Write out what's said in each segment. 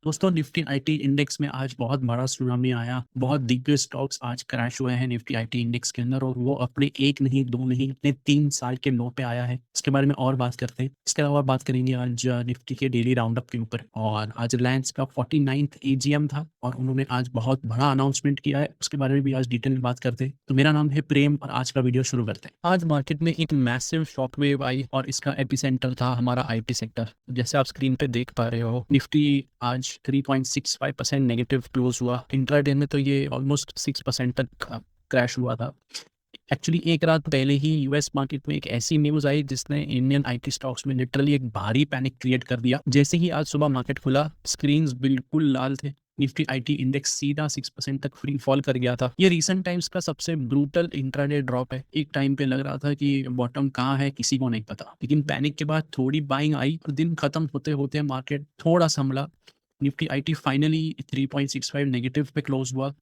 दोस्तों Nifty IT index में आज बहुत बड़ा सुनामी आया। बहुत दिग्गज स्टॉक्स आज क्रैश हुए हैं निफ्टी आईटी इंडेक्स के अंदर और वो अपने एक नहीं दो नहीं अपने 3 साल के लो पे आया है। इसके बारे में और बात करते हैं। इसके अलावा बात करेंगे आज निफ्टी के डेली राउंड अप के ऊपर। और आज रिलायंस का 49th एजीएम था और उन्होंने आज बहुत बड़ा अनाउंसमेंट किया है। उसके बारे में भी आज डिटेल में बात करते हैं। तो मेरा नाम है प्रेम और आज का वीडियो शुरू करते हैं। आज मार्केट में एक मैसिव शॉक वेव आई और इसका एपिसेंटर था हमारा आईटी सेक्टर। जैसे आप स्क्रीन पे देख पा रहे हो, निफ्टी आज 3.65% नेगेटिव क्लोज हुआ। इंट्राडे में तो ये ऑलमोस्ट 6% तक क्रैश हुआ था। एक्चुअली एक रात पहले ही यूएस मार्केट में एक ऐसी न्यूज आई जिसने इंडियन आईटी स्टॉक्स में लिटरली एक भारी पैनिक क्रिएट कर दिया। जैसे ही आज सुबह मार्केट खुला, स्क्रीन्स बिल्कुल लाल थे। निफ्टी आईटी इंडेक्स सीधा 6% तक फ्री फॉल कर गया था। ये रीसेंट टाइम्स का सबसे ब्रूटल इंट्राडे ड्रॉप है। एक टाइम पे लग रहा था कि बॉटम कहाँ है किसी को नहीं पता, लेकिन पैनिक के बाद थोड़ी बाइंग आई और दिन खत्म होते होते मार्केट थोड़ा संभला। निफ्टी आईटी फाइनली 3.65 नेगेटिव पे क्लोज हुआ।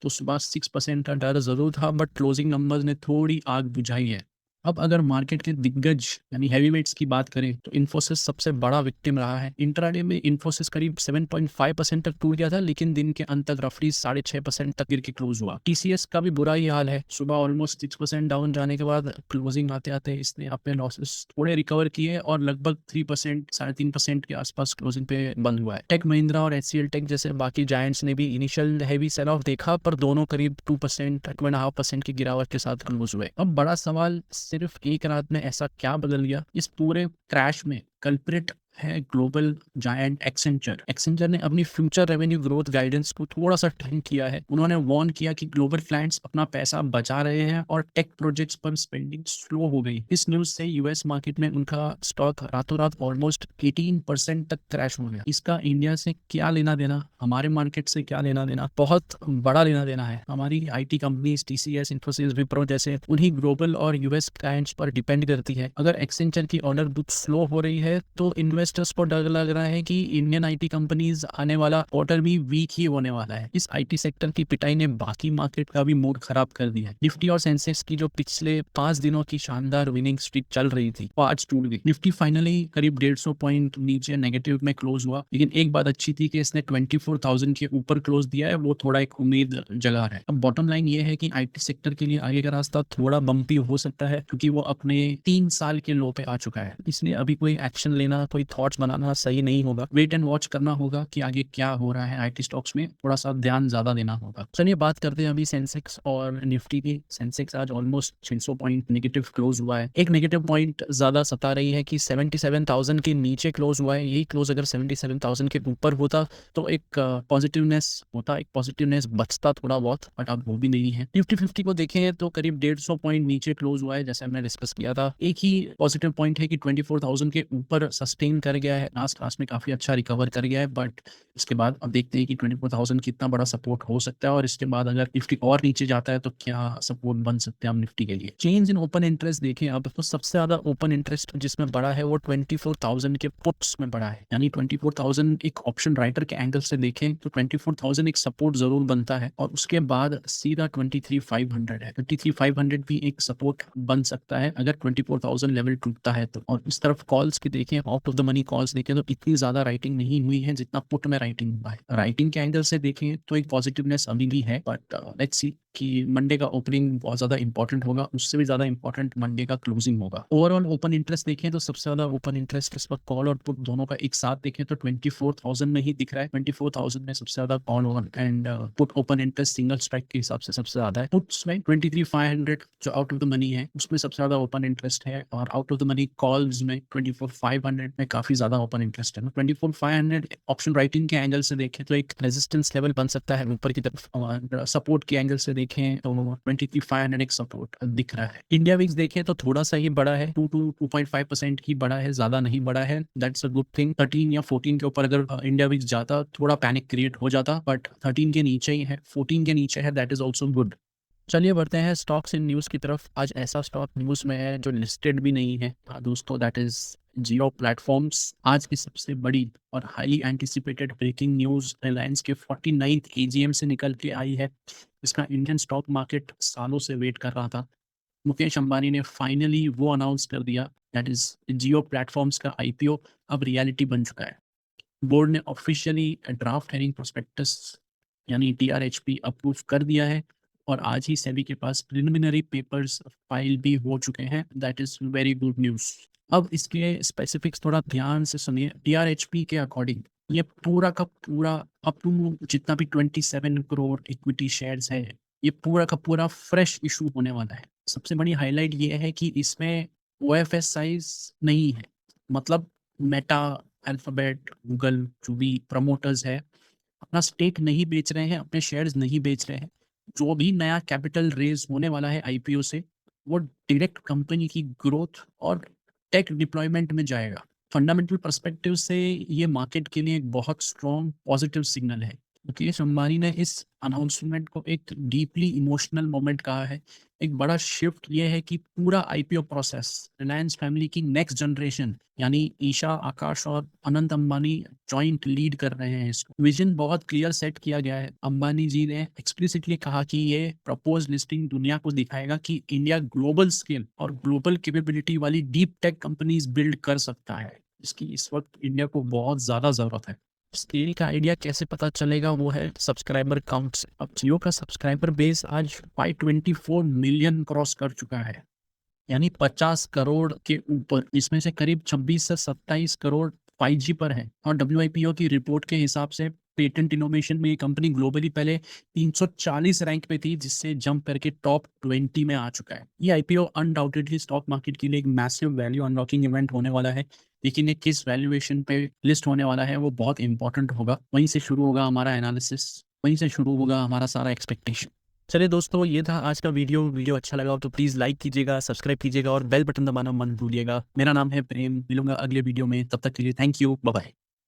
तो सुबह 6% का डर जरूर था, बट क्लोजिंग नंबर्स ने थोड़ी आग बुझाई है। अब अगर मार्केट के दिग्गज यानी हैवीवेट्स की बात करें तो इन्फोसिस सबसे बड़ा विक्टिम रहा है। इंट्राडे में इन्फोसिस करीब 7.5% तक टूट गया था, लेकिन दिन के अंत तक रफली 6.5% तक गिर के क्लोज हुआ। टीसीएस का भी बुरा ही हाल है। सुबह ऑलमोस्ट 6% डाउन जाने के बाद क्लोजिंग आते आते इसने अपने लॉसेस थोड़े रिकवर किए और लगभग 3%, 3.5% के आसपास क्लोजिंग पे बंद हुआ है। टेक महिंद्रा और एचसीएल टेक जैसे बाकी जायंट्स ने भी इनिशियल हैवी सेल ऑफ देखा, पर दोनों करीब 2%, 2.5% की गिरावट के साथ क्लोज हुए। अब बड़ा सवाल, सिर्फ एक रात में ऐसा क्या बदल गया? इस पूरे क्रैश में कल्प्रिट है ग्लोबल जायंट एक्सेंचर। एक्सेंचर ने अपनी फ्यूचर रेवेन्यू ग्रोथ गाइडेंस को थोड़ा सा ठंड किया है। उन्होंने वार्न किया कि ग्लोबल क्लाइंट्स अपना पैसा बचा रहे हैं और टेक प्रोजेक्ट्स पर स्पेंडिंग स्लो हो गई। इस न्यूज से यूएस मार्केट में उनका स्टॉक रातों रात ऑलमोस्ट 18% तक क्रैश हो गया। इसका इंडिया से क्या लेना देना, हमारे मार्केट से क्या लेना देना? बहुत बड़ा लेना देना है। हमारी IT companies TCS, Infosys, Wipro जैसे उन्हीं ग्लोबल और यूएस क्लाइंट्स पर डिपेंड करती है। अगर एक्सेंचर की ऑर्डर बुक स्लो हो रही है तो इन्वेस्टर्स को डर लग रहा है कि इंडियन आईटी कंपनीज आने वाला क्वार्टर भी वीक ही होने वाला है। इस आईटी सेक्टर की पिटाई ने बाकी मार्केट का भी मूड खराब कर दिया है। निफ्टी और सेंसेक्स की जो पिछले 5 दिनों की शानदार विनिंग स्ट्रीक चल रही थी वो आज टूट गई। निफ्टी फाइनली करीब 150 पॉइंट नीचे नेगेटिव में क्लोज हुआ, लेकिन एक बात अच्छी थी कि इसने 24,000 के ऊपर क्लोज दिया है। वो थोड़ा एक उम्मीद जगा रहा है। अब बॉटम लाइन ये है कि आईटी सेक्टर के लिए आगे का रास्ता थोड़ा बम्पी हो सकता है, क्योंकि वो अपने 3 साल के लो पे आ चुका है। इसलिए अभी कोई एक्शन लेना, कोई थॉट्स बनाना सही नहीं होगा। वेट एंड वॉच करना होगा कि आगे क्या हो रहा है। आईटी स्टॉक्स में थोड़ा सा ध्यान ज्यादा देना होगा। चलिए बात करते हैं अभी सेंसेक्स और निफ्टी की। सेंसेक्स आज ऑलमोस्ट 600 पॉइंट नेगेटिव क्लोज हुआ है। एक नेगेटिव पॉइंट ज्यादा सता रही है कि 77,000 के नीचे क्लोज हुआ है। यही क्लोज अगर 77,000 के ऊपर होता तो एक पॉजिटिवनेस होता, एक पॉजिटिवनेस बचता थोड़ा बहुत, बट अब वो भी नहीं है। निफ्टी 50 को देखें तो करीब 150 पॉइंट नीचे क्लोज हुआ है, जैसे हमने डिस्कस किया था। एक ही पॉजिटिव पॉइंट है कि 24,000 के ऊपर सस्टेन कर गया है। लास्ट क्लास में काफी अच्छा रिकवर कर गया है, बट इसके बाद अब देखते हैं कि 24,000 कितना बड़ा सपोर्ट हो सकता है और इसके बाद अगर निफ्टी और नीचे जाता है तो क्या सपोर्ट बन सकते हैं हम निफ्टी के लिए। चेंज इन ओपन इंटरेस्ट देखें अब तो सबसे ज्यादा ओपन इंटरेस्ट जिसमें बड़ा है वो 24,000 के पुट्स में बड़ा है। यानी 24,000 एक ऑप्शन राइटर के एंगल से देखें तो 24,000 एक सपोर्ट जरूर बनता है और उसके बाद सीधा 23,500 है। 23,500 भी एक सपोर्ट बन सकता है अगर 24,000 लेवल टूटता है तो। और इस तरफ कॉल्स की देखें, out of the money calls देखें तो इतनी ज्यादा राइटिंग नहीं हुई है जितना पुट में राइटिंग हुआ है। राइटिंग के एंगल से देखें तो एक पॉजिटिवनेस अभी भी है, बट लेट्स सी कि मंडे का ओपनिंग बहुत ज्यादा इंपॉर्टेंट होगा। उससे भी ज्यादा इंपॉर्टेंट मंडे का क्लोजिंग होगा। ओवरऑल ओपन इंटरेस्ट देखें तो सबसे ज्यादा ओपन इंटरेस्ट इस वक्त कॉल और पुट दोनों का एक साथ देखें तो 24,000 में ही दिख रहा है। 24,000 में सबसे ज्यादा कॉल और and put open interest single strike के हिसाब से सबसे ज्यादा है। पुट्स में 23,500 जो आउट ऑफ द मनी है उसमें सबसे ज्यादा ओपन इंटरेस्ट है और out of the money calls में 24,500 में काफी ज्यादा ओपन इंटरेस्ट है। 24,500 ऑप्शन राइटिंग के एंगल से देखें तो एक रेजिस्टेंस लेवल बन सकता है ऊपर की तरफ, और सपोर्ट के एंगल से देखें तो 23,500 एक सपोर्ट दिख रहा है। इंडिया विक्स देखें तो थोड़ा सा ही बड़ा है, 2.5% ही बड़ा है, ज्यादा नहीं बड़ा है। That's a good thing. 13 या 14 के ऊपर अगर इंडिया विक्स जाता थोड़ा पैनिक क्रिएट हो जाता, बट 13 के नीचे ही है, 14 के नीचे है, दैट इज ऑल्सो गुड। चलिए बढ़ते हैं स्टॉक्स इन न्यूज़ की तरफ। आज ऐसा स्टॉक न्यूज़ में है जो लिस्टेड भी नहीं है दोस्तों, दैट इज जियो प्लेटफॉर्म्स। आज की सबसे बड़ी और highly anticipated breaking news Reliance के 49th एजीएम से निकल के आई है। इसका इंडियन स्टॉक मार्केट सालों से वेट कर रहा था। मुकेश अंबानी ने फाइनली वो अनाउंस कर दिया, दैट इज जियो प्लेटफॉर्म्स का आईपीओ अब रियलिटी बन चुका है। बोर्ड ने ऑफिशियली ड्राफ्ट हेयरिंग प्रोस्पेक्टस यानी टीआरएचपी अप्रूव कर दिया है और आज ही सेबी के पास प्रिलिमिनरी पेपर्स फाइल भी हो चुके हैं। That is very good news. अब इसके स्पेसिफिक्स थोड़ा ध्यान से सुनिए। टीआरएचपी के अकॉर्डिंग ये पूरा का पूरा अप टू जितना भी 27 करोड़ इक्विटी शेयर्स है, ये पूरा का पूरा फ्रेश इशू होने वाला है। सबसे बड़ी हाईलाइट ये है कि इसमें ओएफएस साइज नहीं है, मतलब मेटा, अल्फाबेट, गूगल जो भी प्रमोटर्स है अपना स्टेक नहीं बेच रहे हैं, अपने शेयर्स नहीं बेच रहे हैं। जो भी नया कैपिटल रेज होने वाला है आईपीओ से, वो डायरेक्ट कंपनी की ग्रोथ और टेक डिप्लॉयमेंट में जाएगा। फंडामेंटल पर्सपेक्टिव से ये मार्केट के लिए एक बहुत स्ट्रॉन्ग पॉजिटिव सिग्नल है। मुकेश अंबानी ने इस अनाउंसमेंट को एक डीपली इमोशनल मोमेंट कहा है। एक बड़ा शिफ्ट ये है कि पूरा आईपीओ प्रोसेस रिलायंस फैमिली की नेक्स्ट जनरेशन यानी ईशा, आकाश और अनंत अंबानी जॉइंट लीड कर रहे हैं। इसको विजन बहुत क्लियर सेट किया गया है। अंबानी जी ने एक्सप्लिसिटली कहा कि ये प्रपोज लिस्टिंग दुनिया को दिखाएगा कि इंडिया ग्लोबल स्केल और ग्लोबल कैपेबिलिटी वाली डीप टेक कंपनीज बिल्ड कर सकता है, इसकी इस वक्त इंडिया को बहुत ज़्यादा ज़रूरत है। स्केल का आइडिया कैसे पता चलेगा, वो है सब्सक्राइबर काउंट से। अब जियो का सब्सक्राइबर बेस आज 524 मिलियन क्रॉस कर चुका है, यानी 50 करोड़ के ऊपर। इसमें से करीब 26 से 27 करोड़ 5G पर है और डब्ल्यूआईपीओ की रिपोर्ट के हिसाब से पेटेंट इनोवेशन में ये कंपनी ग्लोबली पहले 340 रैंक पे थी, जिससे जंप करके टॉप 20 में आ चुका है। ये आईपीओ अनडाउटेडली स्टॉक मार्केट के लिए एक मैसिव वैल्यू अनलॉकिंग इवेंट होने वाला है, लेकिन ये किस वैल्यूएशन पे लिस्ट होने वाला है वो बहुत इंपॉर्टेंट होगा। वहीं से शुरू होगा हमारा एनालिसिस, वहीं से शुरू होगा हमारा सारा एक्सपेक्टेशन। चलिए दोस्तों, ये था आज का वीडियो अच्छा लगा हो तो प्लीज़ लाइक कीजिएगा, सब्सक्राइब कीजिएगा और बेल बटन दबाना मत भूलिएगा। मेरा नाम है प्रेम, मिलूंगा अगले वीडियो में, तब तक के लिए थैंक यू, बाय बाय।